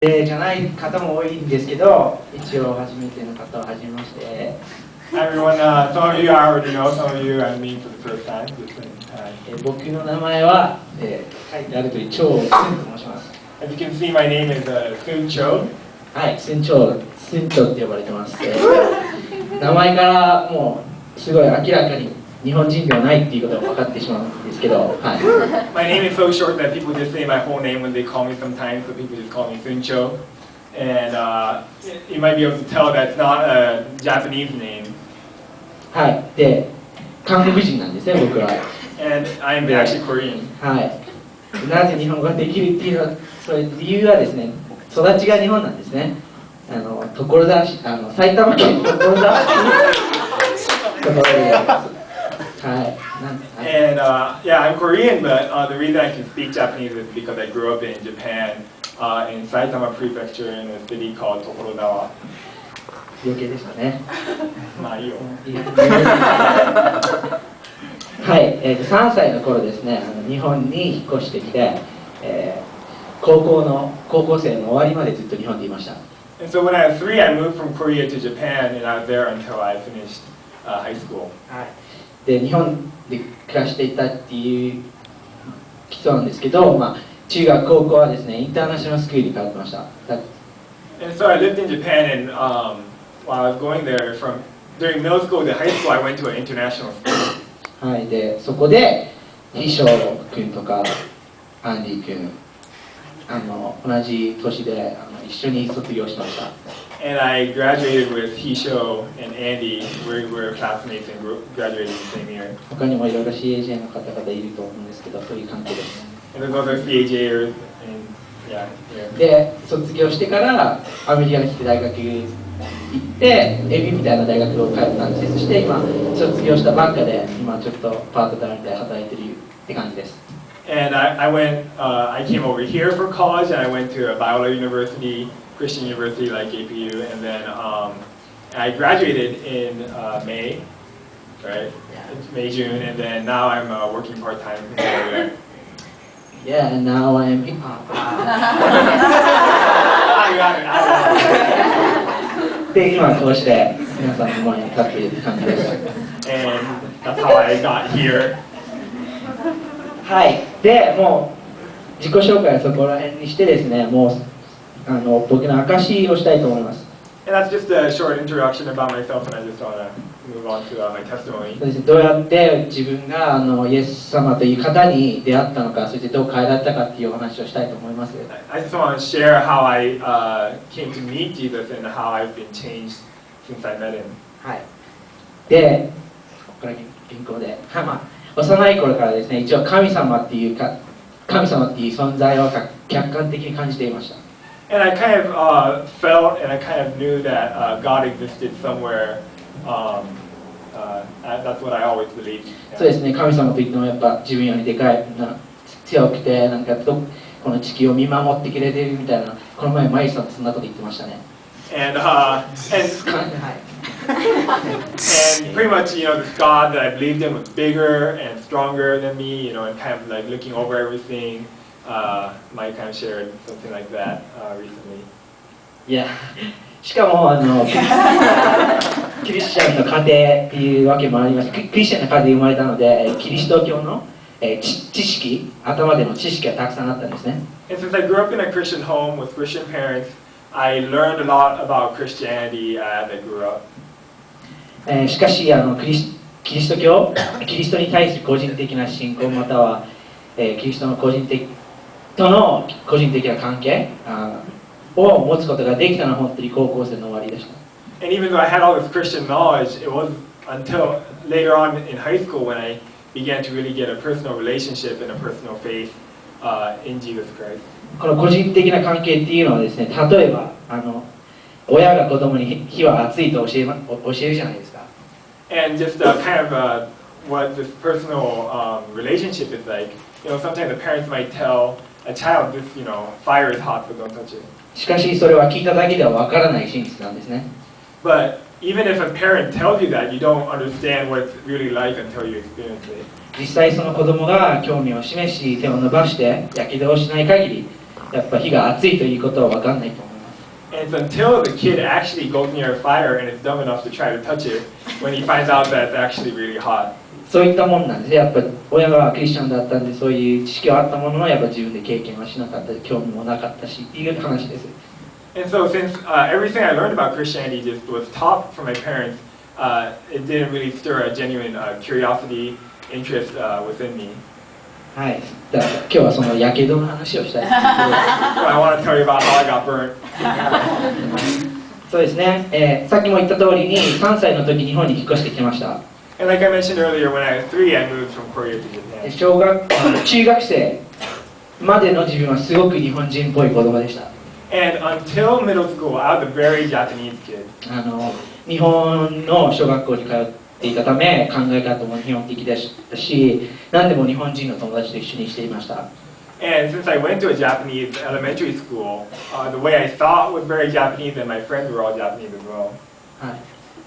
じゃない方も多いんですけど、一応初めての方は初めまして。Everyone, some of you I already know, some of you I meet for the first time. 僕の名前は、書いてあるとおり、チョウ・スンと申します。As you can see, my name is Soon Cho. はい、スンチョって呼ばれてます。名前からもうすごい明らかに日本人ではないっていうことが分かってしまうんですけど、はい。My name is so short that people just say my whole name when they call me sometimes, so people just call me Soon Cho. And you might be able to tell that's not a Japanese name. はい。で、韓国人なんですね、僕は。And I'm actually Korean. はい。なぜ日本語ができるっていうのは、それ理由はですね、育ちが日本なんですね。所沢市、埼玉県所沢市ところで。はい。And yeah, I'm Korean, but the reason I can speak Japanese is because I grew up in Japan, in Saitama Prefecture, in a city called Tokorozawa. 余計でしたね。まあいいよ。はい、3歳の頃ですね、日本に引っ越してきて、高校生の終わりまでずっと日本にいました。And so when I was 3, I moved from Korea to Japan, and I was there until I finished high school. はい。で、日本で暮らしていたっていう人なんですけど、まあ中学高校はですね、インターナショナルスクールに通ってました。And so I lived in Japan, and while I was going there, during middle school to high school, I went to an international school. はい、でそこでヒショウ君とかアンディ君同じ年で一緒に卒業しました。And I graduated with Hisho and Andy. We were classmates and graduated the same year. 他にもいろいろ CAJ の方々いると思うんですけど、そういう関係です。And there's other CAJers, and yeah. で卒業してからアメリカに来て大学行ってエビみたいな大学を通ったんです。そして今卒業したばっかで今ちょっとパートタイムで働いてるって感じです。And I came over here for college, and I went to a Biola University, Christian University like APU, and then I graduated in May, right? May, June, and then now I'm working part-time there. Yeah, and now I'm in. I got it. で今こうして皆さんの前に立っている感じです。And that's how I got here. はい。でもう自己紹介はそこら辺にしてですね、もう僕の証をしたいと思います。And that's just a short introduction about myself, and I just want to move on to my testimony. どうやって自分がイエス様という方に出会ったのか、そしてどう変えられたかっていうお話をしたいと思います。I just want to share how I came to meet Jesus and how I've been changed since I met him. はい。で、ここから銀行で、まあ、幼い頃からですね、一応神様っていう存在を客観的に感じていました。And I kind of felt and I kind of knew that God existed somewhere. That's what I always believed. そうですね、神様といってもやっぱ自分よりでかい、強くて、なんかこの地球を見守ってくれてるみたいな、この前、マイさんとそんなこと言ってましたね。And pretty much, this God that I believed in was bigger and stronger than me, and kind of like looking over everything. Mike kind of shared something like that recently. いや、しかもキリスチャンの家庭っていうわけもあります。クリスチャンの家庭で生まれたので、キリスト教の知識、頭での知識がたくさんあったんですね。And since I grew up in a Christian home with Christian parents, I learned a lot about Christianity as I grew up. しかしキリスト教、キリストに対する個人的な信仰またはキリストの個人的な関係を持つことができたのは本当に高校生の終わりでした。And even though I had all this Christian knowledge, it was until later on in high school when I began to really get a personal relationship and a personal faith in Jesus Christ. この個人的な関係っていうのはですね、例えば親が子供に火は熱いと教えるじゃないですか。And just kind of what this personal relationship is like. Sometimes the parents might tell a child, this, fire is hot, so don't touch it. しかしそれは聞いただけではわからない真実なんですね。But even if a parent tells you that, you don't understand what it's really like until you experience it. 実際その子供が興味を示し手を伸ばしてやけどをしない限りやっぱ火が熱いということは分かんないと思います。 And it's until the kid actually goes near a fire and is dumb enough to try to touch it when he finds out that it's actually really hot. そういったもんなんです。やっぱ親がクリスチャンだったんで、そういう知識はあったものの、やっぱ自分で経験はしなかったし、興味もなかったしっていう話です。 And so since everything I learned about Christianity just was taught from my parents, it didn't really stir a genuine curiosity, interest within me. はい。だから今日はそのやけどの話をしたいと思います。 So I want to tell you about how I got burnt. そうですね、さっきも言った通りに3歳の時日本に引っ越してきました。 And like I mentioned earlier, when I was 3, I moved from Korea to で Japan. 中学生までの自分はすごく日本人っぽい子供でした。 And until middle school, I was a very Japanese kid. 日本の小学校に通っていたため、考え方も日本的でしたし、何でも日本人の友達と一緒にしていました。 And since I went to a Japanese elementary school, the way I thought was very Japanese, and my friends were all Japanese as well. は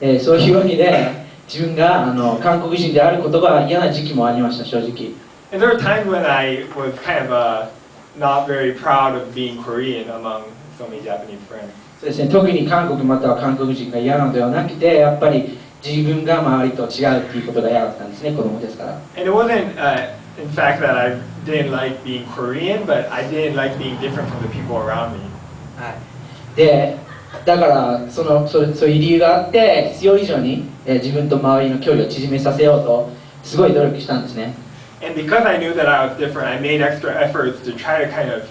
い。そういうわけで自分が韓国人であることが嫌な時期もありました、正直。 And there were times when I was kind of not very proud of being Korean among so many Japanese friends. そうですね、特に韓国または韓国人が嫌なのではなくて、やっぱり自分が周りと違うっていうことが嫌だったんですね、子供ですから。 And it wasn't, in fact, that I didn't like being Korean, but I didn't like being different from the people around me. はい。で、だからそういう理由があって、必要以上に自分と周りの距離を縮めさせようとすごい努力したんですね。 And because I knew that I was different, I made extra efforts to try to kind of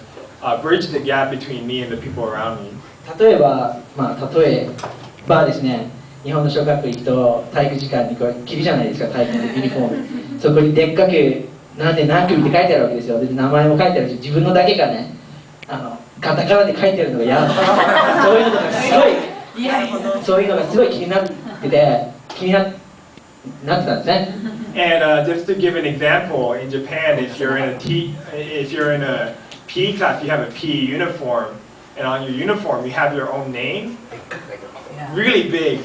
bridge the gap between me and the people around me. 例えばですね、日本の小学校行くと体育時間にこう着るじゃないですか、体育のユニフォーム。そこにでっかく何で何組って書いてあるわけですよ。で名前も書いてあるし、自分のだけがね、カタカナで書いてるのが嫌だった。そういうのがすごい気になってて、気になってたんですね。 And just to give an example, in Japan, if you're in a PE class, you have a PE uniform, and on your uniform you have your own name, really big,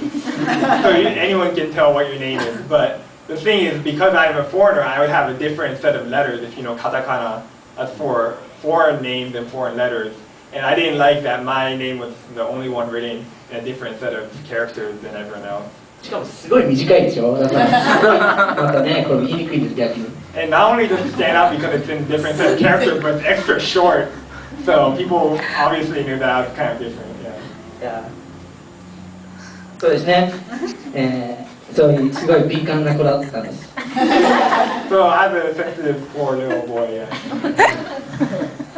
so anyone can tell what your name is. But the thing is, because I'm a foreigner, I would have a different set of letters. If you know katakana, that's for foreign names and foreign letters. And I didn't like that my name was the only one written in a different set of characters than everyone else. しかもすごい短いでしょ。だからすごいまたね、これ言いにくいんです逆に。 And not only does it stand out because it's in different set of characters, but it's extra short. So people obviously knew that I was kind of different. Yeah. そうですね。そういうすごい敏感な子だったんです。 So I was a sensitive poor little boy. Yeah.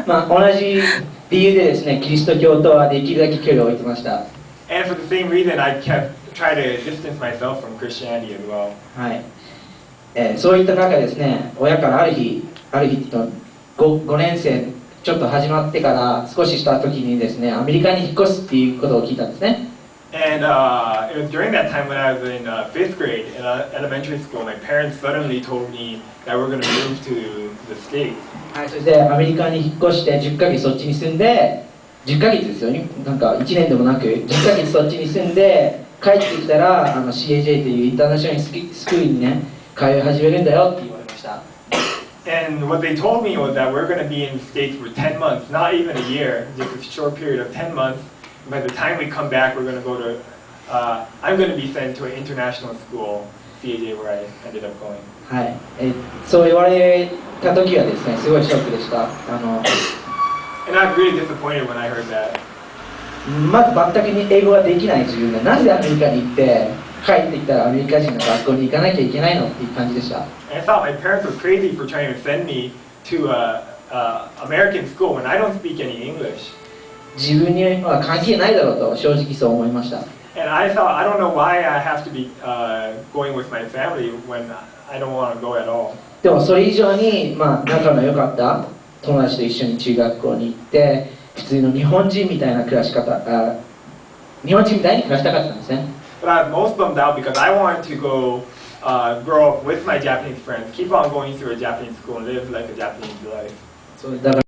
まあ同じ理由でですね、キリスト教とはできるだけ距離を置いてました。 And for the same reason, I try to distance myself from Christianity as well. はい。そういった中ですね、親からある日って言うと5年生ちょっと始まってから少しした時にですね、アメリカに引っ越すっていうことを聞いたんですね。 And it was during that time when I was in 5th grade in elementary school, my parents suddenly told me that we're going to move to the States. はい、そしてアメリカに引っ越して10ヶ月そっちに住んで、10ヶ月ですよね、なんか1年でもなく10ヶ月そっちに住んで帰ってきたらCAJ というインターナショナルスクールにね通い始めるんだよって言われました。 And what they told me was that we're going to be in the States for 10 months, not even a year, just a short period of 10 months. By the time we come back, we're going to go to, I'm going to be sent to an international school, CAJ, where I ended up going. はい、そう言われた時はですね、すごいショックでした。And I was really disappointed when I heard that. まず全くに英語ができない自分がなぜアメリカに行って帰ってきたらアメリカ人の学校に行かなきゃいけないのっていう感じでした。 And I thought my parents were crazy for trying to send me to American school when I don't speak any English. 自分には関係ないだろうと正直そう思いました。 And I thought, I don't know why I have to be going with my family when I don't want to go at all. でもそれ以上に、仲の良かった友達と一緒に中学校に行って普通の日本人みたいな暮らし方、日本人みたいに暮らしたかったんですね。 But I was most bummed out because I wanted to go grow up with my Japanese friends, keep on going through a Japanese school and live like a Japanese life. そうだから